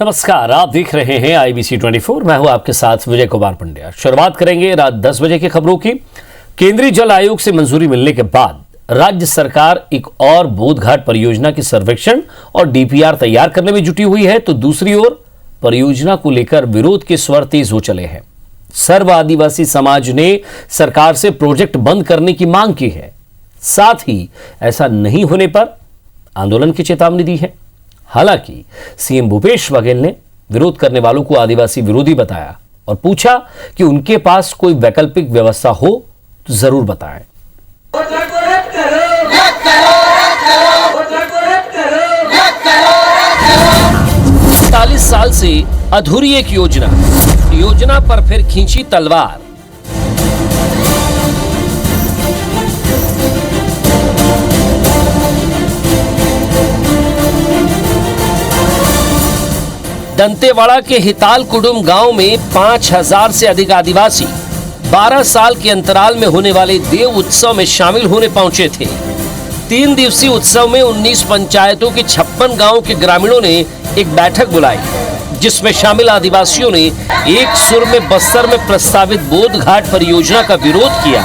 नमस्कार, आप देख रहे हैं IBC 24। मैं हूं आपके साथ विजय कुमार पंड्या। शुरुआत करेंगे रात 10 बजे की खबरों की। केंद्रीय जल आयोग से मंजूरी मिलने के बाद राज्य सरकार एक और बोधघाट परियोजना की सर्वेक्षण और DPR तैयार करने में जुटी हुई है, तो दूसरी ओर परियोजना को लेकर विरोध के स्वर तेज हो चले हैं। सर्व आदिवासी समाज ने सरकार से प्रोजेक्ट बंद करने की मांग की है, साथ ही ऐसा नहीं होने पर आंदोलन की चेतावनी दी है। हालांकि सीएम भूपेश बघेल ने विरोध करने वालों को आदिवासी विरोधी बताया और पूछा कि उनके पास कोई वैकल्पिक व्यवस्था हो तो जरूर बताएं। 40 साल से अधूरी एक योजना पर फिर खींची तलवार। दंतेवाड़ा के हिताल कुडुम गांव में 5000 से अधिक आदिवासी 12 साल के अंतराल में होने वाले देव उत्सव में शामिल होने पहुंचे थे। 3 दिवसीय उत्सव में 19 पंचायतों के 56 गांवों के ग्रामीणों ने एक बैठक बुलाई, जिसमें शामिल आदिवासियों ने एक सुर में बस्तर में प्रस्तावित बोधघाट परियोजना का विरोध किया।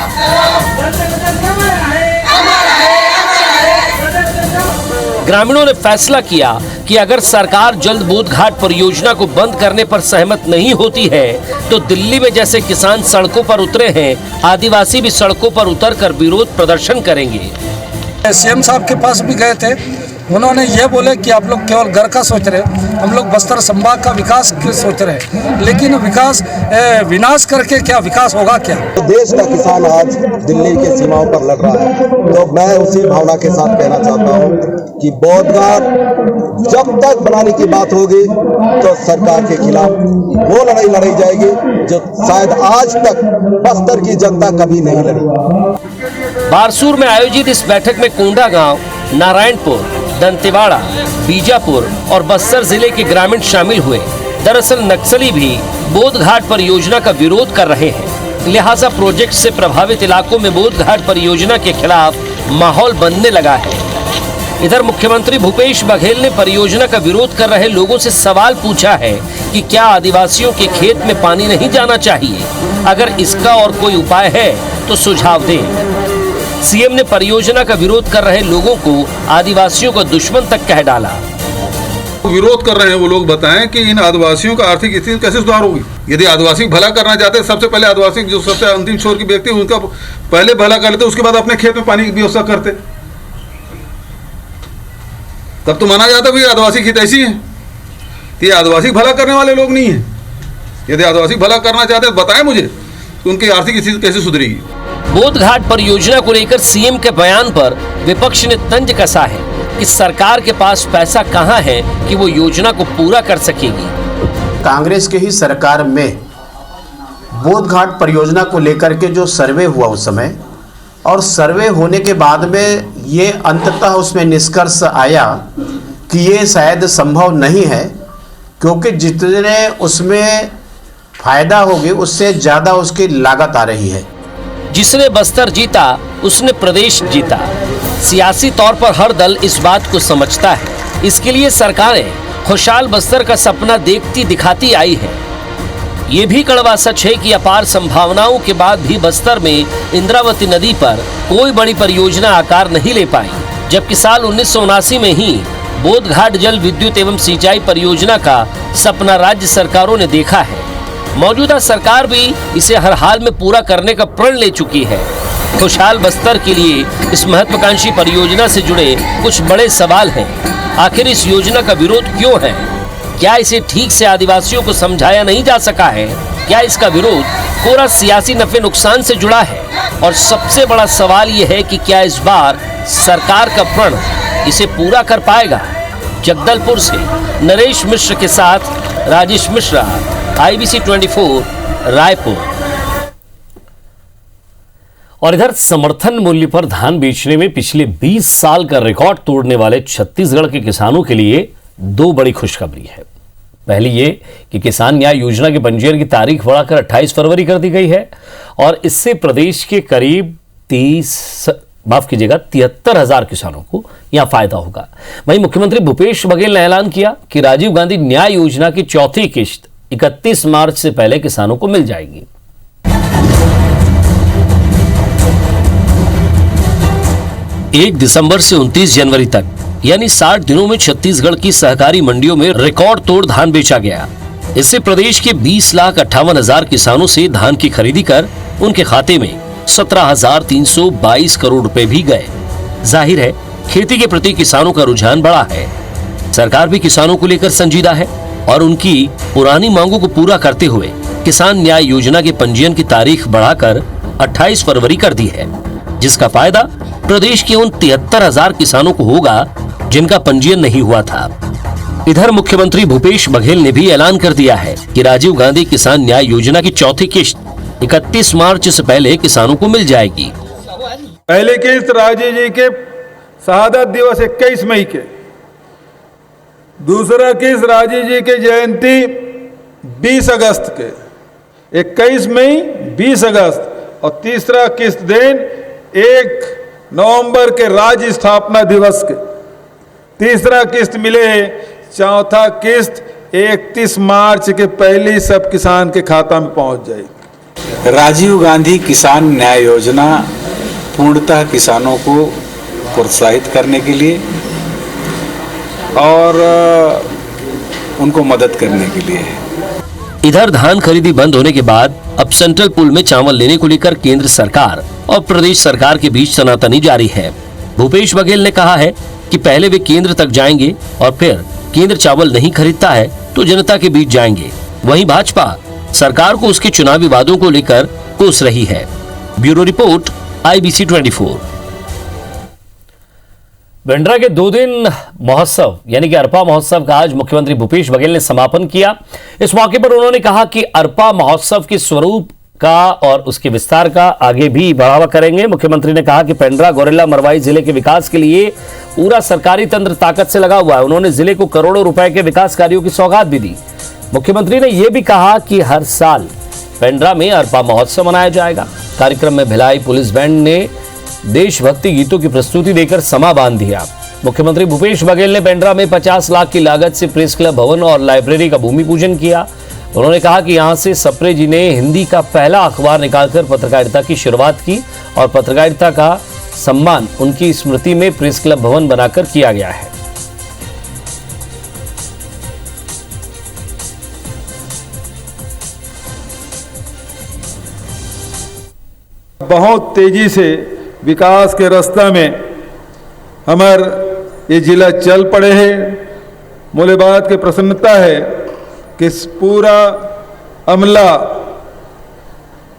ग्रामीणों ने फैसला किया कि अगर सरकार जल्द बोधघाट परियोजना को बंद करने पर सहमत नहीं होती है तो दिल्ली में जैसे किसान सड़कों पर उतरे हैं, आदिवासी भी सड़कों पर उतरकर विरोध प्रदर्शन करेंगे। सीएम साहब के पास भी गए थे, उन्होंने ये बोले कि आप लोग केवल घर का सोच रहे हैं, हम लोग बस्तर संभाग का विकास की सोच रहे हैं, लेकिन विनाश करके क्या विकास होगा क्या? तो देश का किसान आज दिल्ली के सीमाओं पर लड़ रहा है, तो मैं उसी भावना के साथ कहना चाहता हूँ कि बोधघाट जब तक बनाने की बात होगी तो सरकार के खिलाफ वो लड़ाई लड़ी जाएगी जो शायद आज तक बस्तर की जनता कभी नहीं लड़ी। बारसूर में आयोजित इस बैठक में कोंडा गांव, नारायणपुर, दंतेवाड़ा, बीजापुर और बस्तर जिले के ग्रामीण शामिल हुए। दरअसल नक्सली भी बोधघाट परियोजना का विरोध कर रहे हैं, लिहाजा प्रोजेक्ट से प्रभावित इलाकों में बोधघाट परियोजना के खिलाफ माहौल बनने लगा है। इधर मुख्यमंत्री भूपेश बघेल ने परियोजना का विरोध कर रहे लोगों से सवाल पूछा है कि क्या आदिवासियों के खेत में पानी नहीं जाना चाहिए? अगर इसका और कोई उपाय है तो सुझाव दें। सीएम ने परियोजना का विरोध कर रहे लोगों को आदिवासियों का दुश्मन तक कह डाला। विरोध कर रहे हैं वो लोग बताएं कि इन आदिवासियों का आर्थिक स्थिति कैसे सुधार होगी। यदि आदिवासी भला करना चाहते हैं, सबसे पहले आदिवासी जो सबसे अंतिम छोर की व्यक्ति उनका पहले भला कर लेते, उसके बाद अपने खेत में पानी की व्यवस्था करते, तब तो माना जाता है आदिवासी खेत ऐसी है। ये आदिवासी भला करने वाले लोग नहीं है। यदि आदिवासी भला करना चाहते हैं तो बताएं मुझे कि उनकी आर्थिक स्थिति कैसे सुधरेगी। बोधघाट परियोजना को लेकर सीएम के बयान पर विपक्ष ने तंज कसा है कि सरकार के पास पैसा कहां है कि वो योजना को पूरा कर सकेगी। कांग्रेस के ही सरकार में बोधघाट परियोजना को लेकर के जो सर्वे हुआ उस समय, और सर्वे होने के बाद में ये अंततः उसमें निष्कर्ष आया कि ये शायद संभव नहीं है, क्योंकि जितने उसमें फायदा होगी उससे ज़्यादा उसकी लागत आ रही है। जिसने बस्तर जीता उसने प्रदेश जीता। सियासी तौर पर हर दल इस बात को समझता है, इसके लिए सरकारें खुशहाल बस्तर का सपना देखती दिखाती आई है। ये भी कड़वा सच है कि अपार संभावनाओं के बाद भी बस्तर में इंद्रावती नदी पर कोई बड़ी परियोजना आकार नहीं ले पाई, जबकि साल 1979 में ही बोधघाट जल विद्युत एवं सिंचाई परियोजना का सपना राज्य सरकारों ने देखा है। मौजूदा सरकार भी इसे हर हाल में पूरा करने का प्रण ले चुकी है। खुशहाल बस्तर के लिए इस महत्वाकांक्षी परियोजना से जुड़े कुछ बड़े सवाल हैं। आखिर इस योजना का विरोध क्यों है? क्या इसे ठीक से आदिवासियों को समझाया नहीं जा सका है? क्या इसका विरोध कोरा सियासी नफे नुकसान से जुड़ा है? और सबसे बड़ा सवाल यह है कि क्या इस बार सरकार का प्रण इसे पूरा कर पाएगा? जगदलपुर से नरेश मिश्र के साथ राजेश मिश्रा, IBC 24, रायपुर। और इधर समर्थन मूल्य पर धान बेचने में पिछले 20 साल का रिकॉर्ड तोड़ने वाले छत्तीसगढ़ के किसानों के लिए 2 बड़ी खुशखबरी है। पहली ये कि किसान न्याय योजना के पंजीयन की तारीख बढ़ाकर 28 फरवरी कर दी गई है और इससे प्रदेश के करीब माफ कीजिएगा 73,000 किसानों को यहां फायदा होगा। वहीं मुख्यमंत्री भूपेश बघेल ने ऐलान किया कि राजीव गांधी न्याय योजना की चौथी किश्त 31 मार्च से पहले किसानों को मिल जाएगी। 1 दिसंबर से 29 जनवरी तक यानी 60 दिनों में छत्तीसगढ़ की सहकारी मंडियों में रिकॉर्ड तोड़ धान बेचा गया। इससे प्रदेश के 20,58,000 किसानों से धान की खरीदी कर उनके खाते में 17,322 करोड़ रुपए भी गए। जाहिर है खेती के प्रति किसानों का रुझान बढ़ा है। सरकार भी किसानों को लेकर संजीदा है और उनकी पुरानी मांगों को पूरा करते हुए किसान न्याय योजना के पंजीयन की तारीख बढ़ाकर 28 फरवरी कर दी है, जिसका फायदा प्रदेश के उन 73,000 किसानों को होगा जिनका पंजीयन नहीं हुआ था। इधर मुख्यमंत्री भूपेश बघेल ने भी ऐलान कर दिया है कि राजीव गांधी किसान न्याय योजना की चौथी किश्त 31 मार्च से पहले किसानों को मिल जाएगी। पहली किस्त राजीव जी के शहादत दिवस 21 मई के, दूसरा किस्त राजीव जी के जयंती 20 अगस्त के, 21 मई 20 अगस्त, और तीसरा किस्त दिन 1 नवंबर के राज्य स्थापना दिवस के। तीसरा किस्त मिले, चौथा किस्त 31 मार्च के पहले सब किसान के खाता में पहुंच जाएगी। राजीव गांधी किसान न्याय योजना पूर्णतः किसानों को प्रोत्साहित करने के लिए और उनको मदद करने के लिए है। इधर धान खरीदी बंद होने के बाद अब सेंट्रल पूल में चावल लेने को लेकर केंद्र सरकार और प्रदेश सरकार के बीच तनातनी जारी है। भूपेश बघेल ने कहा है कि पहले वे केंद्र तक जाएंगे और फिर केंद्र चावल नहीं खरीदता है तो जनता के बीच जाएंगे। वहीं भाजपा सरकार को उसके चुनावी वादों को लेकर कोस रही है। Bureau report, IBC 24। बेंड्रा के 2 दिन महोत्सव यानी कि अरपा महोत्सव का आज मुख्यमंत्री भूपेश बघेल ने समापन किया। इस मौके पर उन्होंने कहा कि अरपा महोत्सव के स्वरूप का और उसके विस्तार का आगे भी बढ़ावा करेंगे। मुख्यमंत्री ने कहा कि पेंड्रा गौरेला मरवाई जिले के विकास के लिए पूरा सरकारी तंत्र ताकत से लगा हुआ है। उन्होंने जिले को करोड़ों रुपए के विकास कार्यों की सौगात भी दी। मुख्यमंत्री ने यह भी कहा कि हर साल पेंड्रा में अरपा महोत्सव मनाया जाएगा। कार्यक्रम में भिलाई पुलिस बैंड ने देशभक्ति गीतों की प्रस्तुति देकर समा बांध दिया। मुख्यमंत्री भूपेश बघेल ने पेंड्रा में 50 लाख की लागत से प्रेस क्लब भवन और लाइब्रेरी का भूमि पूजन किया। उन्होंने कहा कि यहां से सप्रे जी ने हिंदी का पहला अखबार निकालकर पत्रकारिता की शुरुआत की और पत्रकारिता का सम्मान उनकी स्मृति में प्रेस क्लब भवन बनाकर किया गया है। बहुत तेजी से विकास के रास्ता में हमार ये जिला चल पड़े हैं। मोले बात की प्रसन्नता है कि पूरा अमला,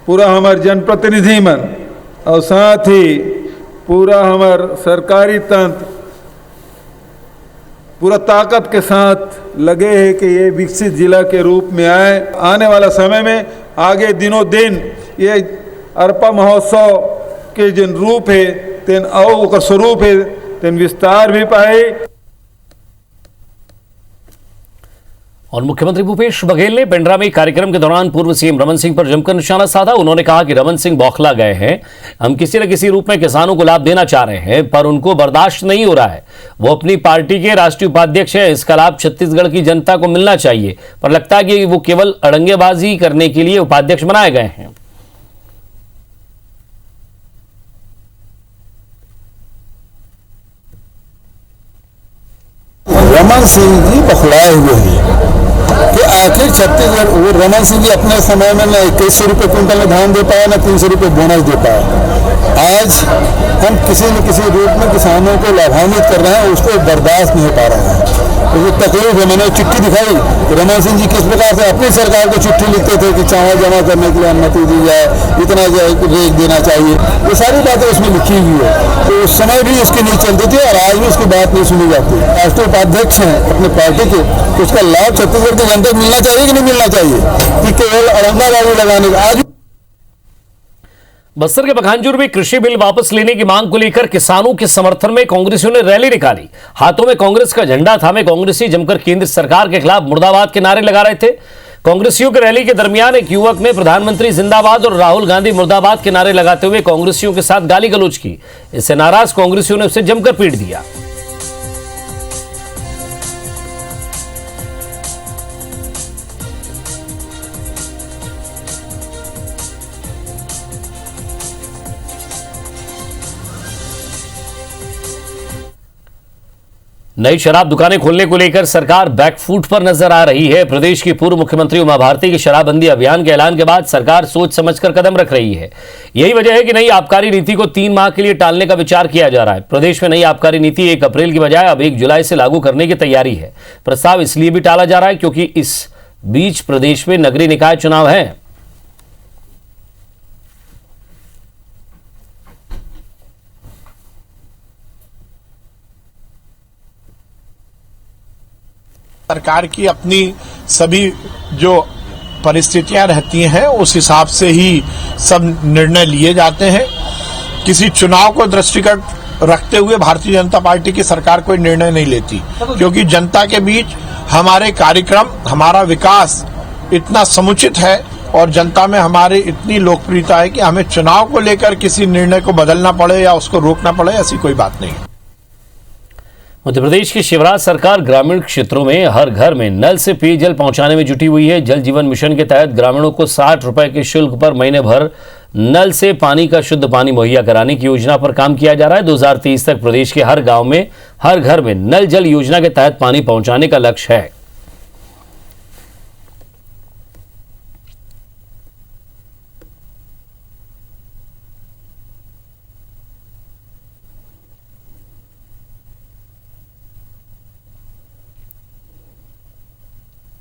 पूरा हमार जनप्रतिनिधि मन और साथ ही पूरा हमार सरकारी तंत्र पूरा ताकत के साथ लगे हैं कि ये विकसित जिला के रूप में आए। आने वाला समय में आगे दिनों दिन ये अरपा महोत्सव के जिन रूप है तेन और स्वरूप है तेन विस्तार भी पाए। और मुख्यमंत्री भूपेश बघेल ने पेंड्रा में कार्यक्रम के दौरान पूर्व सीएम रमन सिंह पर जमकर निशाना साधा। उन्होंने कहा कि रमन सिंह बौखला गए हैं। हम किसी न किसी रूप में किसानों को लाभ देना चाह रहे हैं पर उनको बर्दाश्त नहीं हो रहा है। वो अपनी पार्टी के राष्ट्रीय उपाध्यक्ष हैं, इसका लाभ छत्तीसगढ़ की जनता को मिलना चाहिए, पर लगता है कि वो केवल अड़ंगेबाजी करने के लिए उपाध्यक्ष बनाए गए हैं। रमन सिंह जी बखलाए हुए हैं कि आखिर छत्तीसगढ़, वो रमन सिंह जी अपने समय में न 2100 रुपये क्विंटल में धान दे पाए न 300 रुपये बोनस दे पाए। आज हम किसी न किसी रूप में किसानों को लाभान्वित कर रहे हैं, उसको बर्दाश्त नहीं हो पा रहे हैं। तो वो तकलीफ है। मैंने चिट्ठी दिखाई कि रमन सिंह जी किस प्रकार से अपनी सरकार को चिट्ठी लिखते थे कि चावल जमा करने के लिए अनुमति दी जाए, इतना रेट देना चाहिए, ये सारी बातें उसमें लिखी हुई है। तो उस समय भी उसकी नहीं चलती थी और आज भी उसकी बात नहीं सुनी जाती। राष्ट्रीय उपाध्यक्ष हैं अपने पार्टी के, तो उसका लाभ छत्तीसगढ़ की जनता को मिलना चाहिए कि नहीं मिलना चाहिए कि केवल अड़ंगाबाजी लगाने का। आज बस्तर के पखानजूर में कृषि बिल वापस लेने की मांग को लेकर किसानों के समर्थन में कांग्रेसियों ने रैली निकाली। हाथों में कांग्रेस का झंडा थामे कांग्रेसी जमकर केंद्र सरकार के खिलाफ मुर्दाबाद के नारे लगा रहे थे। कांग्रेसियों की रैली के दरमियान एक युवक ने प्रधानमंत्री जिंदाबाद और राहुल गांधी मुर्दाबाद के नारे लगाते हुए कांग्रेसियों के साथ गाली गलौज की। इससे नाराज कांग्रेसियों ने उसे जमकर पीट दिया। नई शराब दुकानें खोलने को लेकर सरकार बैकफुट पर नजर आ रही है। प्रदेश की पूर्व मुख्यमंत्री उमा भारती के शराबबंदी अभियान के ऐलान के बाद सरकार सोच समझकर कदम रख रही है। यही वजह है कि नई आबकारी नीति को 3 माह के लिए टालने का विचार किया जा रहा है। प्रदेश में नई आबकारी नीति 1 अप्रैल की बजाय अब 1 जुलाई से लागू करने की तैयारी है। प्रस्ताव इसलिए भी टाला जा रहा है क्योंकि इस बीच प्रदेश में नगरीय निकाय चुनाव है। सरकार की अपनी सभी जो परिस्थितियां रहती हैं उस हिसाब से ही सब निर्णय लिए जाते हैं। किसी चुनाव को दृष्टिगत रखते हुए भारतीय जनता पार्टी की सरकार कोई निर्णय नहीं लेती, क्योंकि जनता के बीच हमारे कार्यक्रम, हमारा विकास इतना समुचित है और जनता में हमारी इतनी लोकप्रियता है कि हमें चुनाव को लेकर किसी निर्णय को बदलना पड़े या उसको रोकना पड़े, ऐसी कोई बात नहीं है। मध्य प्रदेश की शिवराज सरकार ग्रामीण क्षेत्रों में हर घर में नल से पेयजल पहुंचाने में जुटी हुई है। जल जीवन मिशन के तहत ग्रामीणों को 60 रुपए के शुल्क पर महीने भर नल से पानी का शुद्ध पानी मुहैया कराने की योजना पर काम किया जा रहा है। 2030 तक प्रदेश के हर गांव में, हर घर में नल जल योजना के तहत पानी पहुंचाने का लक्ष्य है।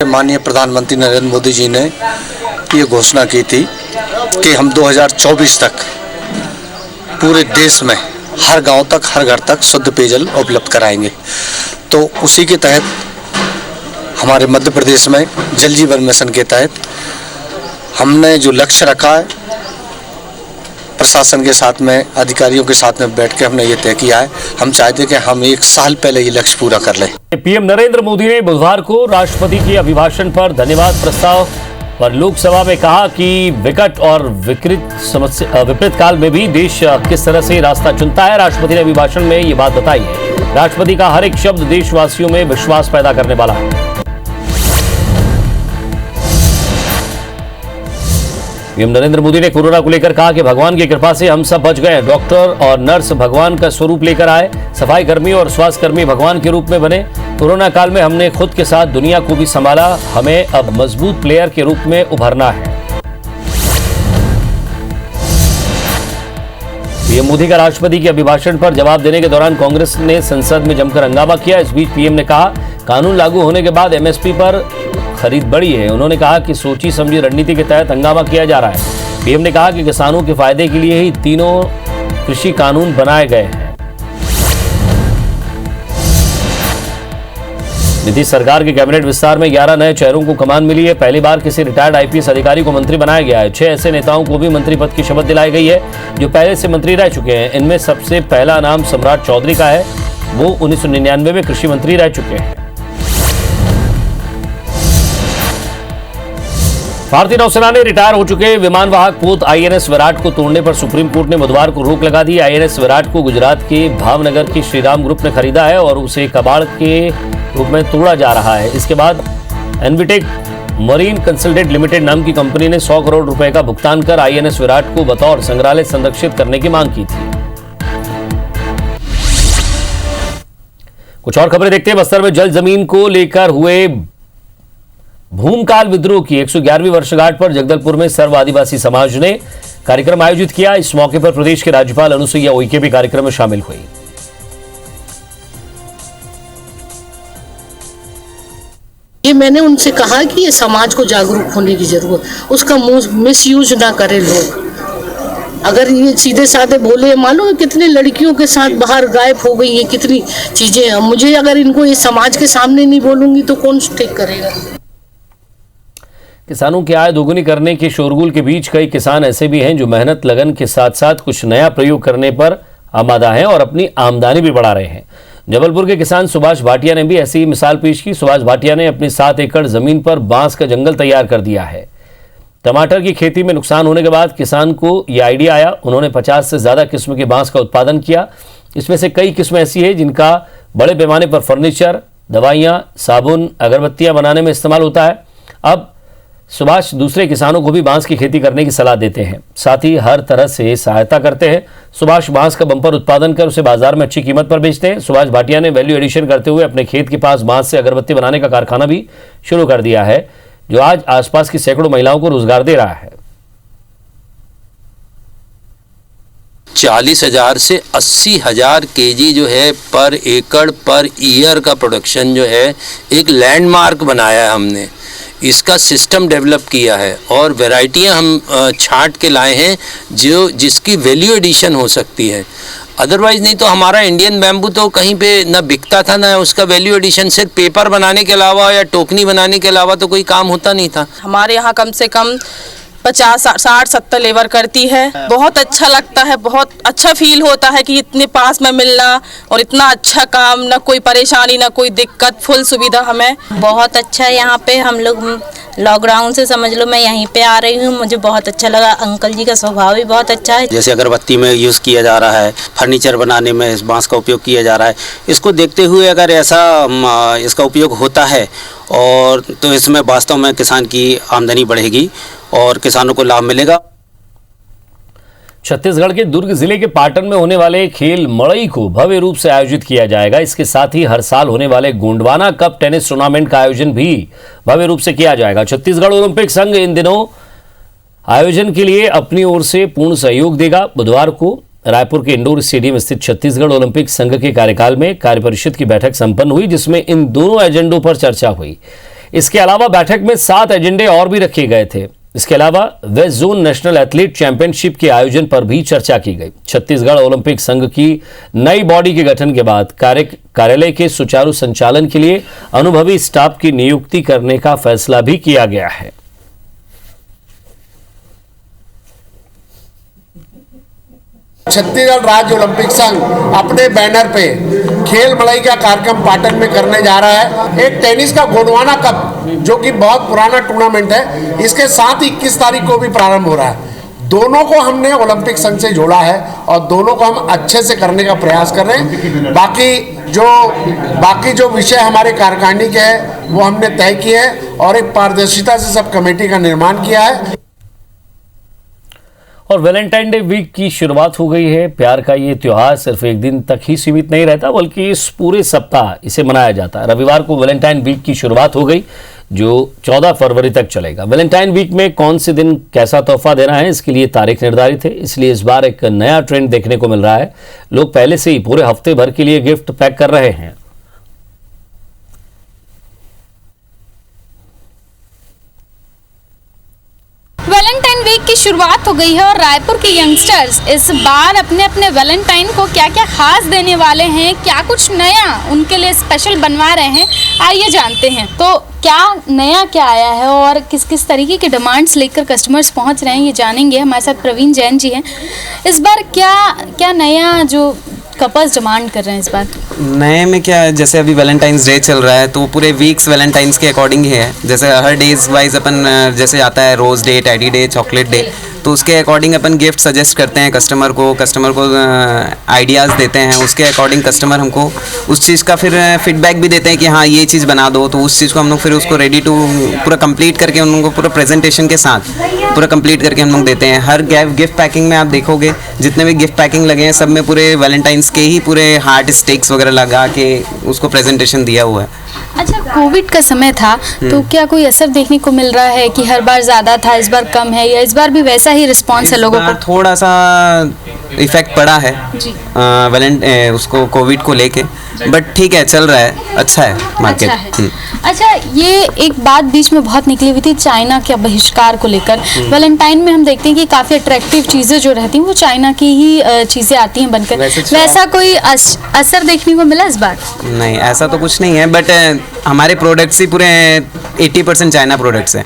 माननीय प्रधानमंत्री नरेंद्र मोदी जी ने ये घोषणा की थी कि हम 2024 तक पूरे देश में हर गांव तक, हर घर तक शुद्ध पेयजल उपलब्ध कराएंगे। तो उसी के तहत हमारे मध्य प्रदेश में जल जीवन मिशन के तहत हमने जो लक्ष्य रखा है, प्रशासन के साथ में, अधिकारियों के साथ में बैठ के हमने ये तय किया है। हम चाहते हैं कि हम 1 साल पहले ये लक्ष्य पूरा कर लें। पीएम नरेंद्र मोदी ने बुधवार को राष्ट्रपति के अभिभाषण पर धन्यवाद प्रस्ताव पर लोकसभा में कहा कि विकट और विपरीत काल में भी देश किस तरह से रास्ता चुनता है। राष्ट्रपति ने अभिभाषण में ये बात बताई है। राष्ट्रपति का हर एक शब्द देशवासियों में विश्वास पैदा करने वाला है। पीएम नरेंद्र मोदी ने कोरोना को लेकर कहा कि भगवान की कृपा से हम सब बच गए। डॉक्टर और नर्स भगवान का स्वरूप लेकर आए, सफाई कर्मी और स्वास्थ्य कर्मी भगवान के रूप में बने। कोरोना काल में हमने खुद के साथ दुनिया को भी संभाला। हमें अब मजबूत प्लेयर के रूप में उभरना है। पीएम मोदी का राष्ट्रपति के अभिभाषण पर जवाब देने के दौरान कांग्रेस ने संसद में जमकर हंगामा किया। इस बीच पीएम ने कहा, कानून लागू होने के बाद एमएसपी पर खरीद बढ़ी है। उन्होंने कहा कि सोची समझी रणनीति के तहत हंगामा किया जा रहा है। पीएम ने कहा कि किसानों के फायदे के लिए ही तीनों कृषि कानून बनाए गए हैं। नीतीश सरकार के कैबिनेट विस्तार में 11 नए चेहरों को कमान मिली है। पहली बार किसी रिटायर्ड आईपीएस अधिकारी को मंत्री बनाया गया है। 6 ऐसे नेताओं को भी मंत्री पद की शपथ दिलाई गई है जो पहले से मंत्री रह चुके हैं। इनमें सबसे पहला नाम सम्राट चौधरी का है। वो 1999 में कृषि मंत्री रह चुके हैं। भारतीय नौसेना ने रिटायर हो चुके विमान वाहक पोत आईएनएस विराट को तोड़ने पर सुप्रीम कोर्ट ने बुधवार को रोक लगा दी। आईएनएस विराट को गुजरात के भावनगर की श्रीराम ग्रुप ने खरीदा है और उसे कबाड़ के रूप में तोड़ा जा रहा है। इसके बाद एनविटेक मरीन कंसल्टेंट लिमिटेड नाम की कंपनी ने 100 करोड़ रुपए का भुगतान कर आईएनएस विराट को बतौर संग्रहालय संरक्षित करने की मांग की थी। कुछ और खबरें देखते हैं। बस्तर में जल जमीन को लेकर हुए भूमकाल विद्रोह की 111वीं वर्षगांठ पर जगदलपुर में सर्व आदिवासी समाज ने कार्यक्रम आयोजित किया। इस मौके पर प्रदेश के राज्यपाल अनुसुईया उइके भी कार्यक्रम में शामिल हुई। ये मैंने उनसे कहा कि ये समाज को जागरूक होने की जरूरत, उसका मिसयूज ना करें लोग। अगर ये सीधे साधे बोले, मालूम है कितने लड़कियों के साथ बाहर गायब हो गई है, कितनी चीजें। मुझे अगर इनको ये समाज के सामने नहीं बोलूंगी तो कौन ठीक करेगा। किसानों की आय दोगुनी करने के शोरगुल के बीच कई किसान ऐसे भी हैं जो मेहनत लगन के साथ साथ कुछ नया प्रयोग करने पर आमादा हैं और अपनी आमदनी भी बढ़ा रहे हैं। जबलपुर के किसान सुभाष भाटिया ने भी ऐसी ही मिसाल पेश की। सुभाष भाटिया ने अपनी 7 एकड़ जमीन पर बांस का जंगल तैयार कर दिया है। टमाटर की खेती में नुकसान होने के बाद किसान को यह आइडिया आया। उन्होंने 50 से ज्यादा किस्म के बांस का उत्पादन किया। इसमें से कई किस्में ऐसी है जिनका बड़े पैमाने पर फर्नीचर, दवाइयाँ, साबुन, अगरबत्तियाँ बनाने में इस्तेमाल होता है। अब सुभाष दूसरे किसानों को भी बांस की खेती करने की सलाह देते हैं, साथ ही हर तरह से सहायता करते हैं। सुभाष बांस का बम्पर उत्पादन कर उसे बाजार में अच्छी कीमत पर बेचते हैं। सुभाष भाटिया ने वैल्यू एडिशन करते हुए अपने खेत के पास बांस से अगरबत्ती बनाने का कारखाना भी शुरू कर दिया है, जो आज आसपास की सैकड़ों महिलाओं को रोजगार दे रहा है। 40,000 से 80,000 केजी जो है पर एकड़ पर ईयर का प्रोडक्शन जो है एक लैंडमार्क बनाया है हमने। इसका सिस्टम डेवलप किया है और वैरायटियां हम छांट के लाए हैं जिसकी वैल्यू एडिशन हो सकती है। अदरवाइज नहीं तो हमारा इंडियन बैम्बू तो कहीं पे ना बिकता था ना उसका वैल्यू एडिशन। सिर्फ पेपर बनाने के अलावा या टोकनी बनाने के अलावा तो कोई काम होता नहीं था। हमारे यहाँ कम से कम 50-60-70 लेबर करती है। बहुत अच्छा लगता है, बहुत अच्छा फील होता है कि इतने पास में मिलना और इतना अच्छा काम, ना कोई परेशानी ना कोई दिक्कत, फुल सुविधा हमें। बहुत अच्छा है यहाँ पे। हम लोग लॉकडाउन से समझ लो मैं यहीं पे आ रही हूँ, मुझे बहुत अच्छा लगा। अंकल जी का स्वभाव भी बहुत अच्छा है। जैसे अगरबत्ती में यूज़ किया जा रहा है, फर्नीचर बनाने में इस बांस का उपयोग किया जा रहा है। इसको देखते हुए अगर ऐसा इसका उपयोग होता है और तो इसमें वास्तव में किसान की आमदनी बढ़ेगी और किसानों को लाभ मिलेगा। छत्तीसगढ़ के दुर्ग जिले के पाटन में होने वाले खेल मड़ई को भव्य रूप से आयोजित किया जाएगा। इसके साथ ही हर साल होने वाले गोंडवाना कप टेनिस टूर्नामेंट का आयोजन भी भव्य रूप से किया जाएगा। छत्तीसगढ़ ओलंपिक संघ इन दिनों आयोजन के लिए अपनी ओर से पूर्ण सहयोग देगा। बुधवार को रायपुर के इंडोर स्टेडियम स्थित छत्तीसगढ़ ओलंपिक संघ के कार्यकाल में कार्यपरिषद की बैठक संपन्न हुई, जिसमें इन दोनों एजेंडों पर चर्चा हुई। इसके अलावा बैठक में 7 एजेंडे और भी रखे गए थे। इसके अलावा west zone national athlete championship के आयोजन पर भी चर्चा की गई। छत्तीसगढ़ ओलंपिक संघ की नई बॉडी के गठन के बाद कार्यालय के सुचारू संचालन के लिए अनुभवी स्टाफ की नियुक्ति करने का फैसला भी किया गया है। छत्तीसगढ़ राज्य ओलंपिक संघ अपने बैनर पे खेल मड़ई का कार्यक्रम पाटन में करने जा रहा है। एक टेनिस का गोंडवाना कप जो कि बहुत पुराना टूर्नामेंट है, इसके साथ 21 तारीख को भी प्रारंभ हो रहा है। दोनों को हमने ओलंपिक संघ से जोड़ा है और दोनों को हम अच्छे से करने का प्रयास कर रहे हैं। बाकी जो विषय हमारे कार्यकारिणी के हैं वो हमने तय किए हैं और एक पारदर्शिता से सब कमेटी का निर्माण किया है। और वैलेंटाइन डे वीक की शुरुआत हो गई है। प्यार का ये त्योहार सिर्फ एक दिन तक ही सीमित नहीं रहता, बल्कि इस पूरे सप्ताह इसे मनाया जाता है। रविवार को वैलेंटाइन वीक की शुरुआत हो गई, जो 14 फरवरी तक चलेगा। वैलेंटाइन वीक में कौन से दिन कैसा तोहफा देना है, इसके लिए तारीख निर्धारित है। इसलिए इस बार एक नया ट्रेंड देखने को मिल रहा है। लोग पहले से ही पूरे हफ्ते भर के लिए गिफ्ट पैक कर रहे हैं। वैलेंटाइन वीक की शुरुआत हो गई है और रायपुर के यंगस्टर्स इस बार अपने अपने वैलेंटाइन को क्या क्या खास देने वाले हैं, क्या कुछ नया उनके लिए स्पेशल बनवा रहे हैं, आइए जानते हैं। तो क्या नया क्या आया है और किस किस तरीके के डिमांड्स लेकर कस्टमर्स पहुंच रहे हैं, ये जानेंगे। हमारे साथ प्रवीण जैन जी हैं। इस बार क्या नया जो कपल्स डिमांड कर रहे हैं इस बार? नए में क्या है, जैसे अभी वैलेंटाइंस डे चल रहा है तो पूरे वीक्स वैलेंटाइंस के अकॉर्डिंग ही है। जैसे हर डेज वाइज अपन जैसे आता है rose day, teddy day, chocolate day, तो उसके अकॉर्डिंग अपन गिफ्ट सजेस्ट करते हैं कस्टमर को आइडियाज़ देते हैं। उसके अकॉर्डिंग कस्टमर हमको उस चीज़ का फिर फीडबैक भी देते हैं कि हाँ ये चीज़ बना दो, तो उस चीज़ को हम लोग फिर उसको रेडी टू पूरा कंप्लीट करके उन लोगों को पूरा प्रेजेंटेशन के साथ पूरा कंप्लीट करके हम लोग देते हैं। हर गिफ्ट पैकिंग में आप देखोगे जितने भी गिफ्ट पैकिंग लगे हैं सब में पूरे वैलेंटाइंस के ही पूरे हार्ट स्टिक्स वगैरह लगा के उसको प्रेजेंटेशन दिया हुआ है। अच्छा, कोविड का समय था तो क्या कोई असर देखने को मिल रहा है कि हर बार ज़्यादा था, इस बार कम है, या इस बार भी वैसा ही रिस्पांस है लोगों को? थोड़ा सा इफेक्ट पड़ा है उसको कोविड को लेके, बट ठीक है, चल रहा है, अच्छा है मार्केट। अच्छा, ये एक बात बीच में बहुत निकली हुई थी चाइना के बहिष्कार को लेकर। वैलेंटाइन में हम देखते हैं कि काफ़ी अट्रैक्टिव चीज़ें जो रहती हैं वो चाइना की ही चीज़ें आती हैं बनकर। वैसा कोई असर देखने को मिला इस बार? नहीं, ऐसा तो कुछ नहीं है, बट हमारे प्रोडक्ट्स ही पूरे 80% चाइना प्रोडक्ट्स हैं।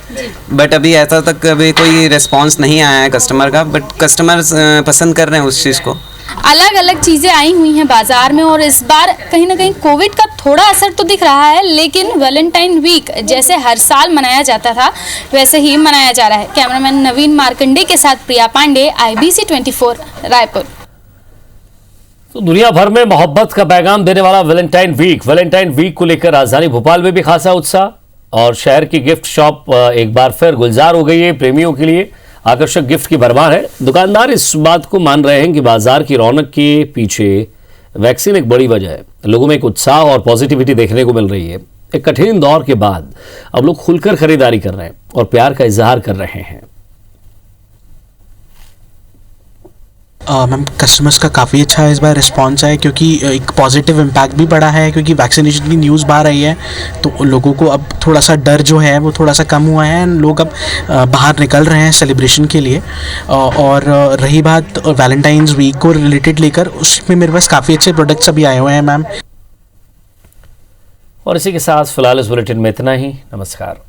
बट अभी ऐसा तक अभी कोई रिस्पॉन्स नहीं आया है कस्टमर का, बट कस्टमर्स पसंद कर रहे हैं उस चीज़ को। अलग अलग चीज़ें आई हुई हैं बाजार में और इस बार कहीं ना कहीं कोविड का थोड़ा असर तो दिख रहा है, लेकिन वैलेंटाइन वीक जैसे हर साल मनाया जाता था वैसे ही मनाया जा रहा है। कैमरामैन नवीन मार्कंडे के साथ प्रिया पांडे, IBC 24 रायपुर। तो दुनिया भर में मोहब्बत का पैगाम देने वाला वैलेंटाइन वीक को लेकर राजधानी भोपाल में भी खासा उत्साह और शहर की गिफ्ट शॉप एक बार फिर गुलजार हो गई है। प्रेमियों के लिए आकर्षक गिफ्ट की भरमार है। दुकानदार इस बात को मान रहे हैं कि बाजार की रौनक के पीछे वैक्सीन एक बड़ी वजह है। लोगों में एक उत्साह और पॉजिटिविटी देखने को मिल रही है। एक कठिन दौर के बाद अब लोग खुलकर खरीदारी कर रहे हैं और प्यार का इजहार कर रहे हैं। मैम, कस्टमर्स का काफ़ी अच्छा इस बार रिस्पॉन्स है क्योंकि एक पॉजिटिव इम्पैक्ट भी पड़ा है क्योंकि वैक्सीनेशन की न्यूज़ बाहर आई है तो लोगों को अब थोड़ा सा डर जो है वो थोड़ा सा कम हुआ है। लोग अब बाहर निकल रहे हैं सेलिब्रेशन के लिए। और रही बात वैलेंटाइंस वीक को रिलेटेड लेकर, उसमें मेरे पास काफ़ी अच्छे प्रोडक्ट्स अभी आए हुए हैं मैम। और इसी के साथ फिलहाल इस बुलेटिन में इतना ही। नमस्कार।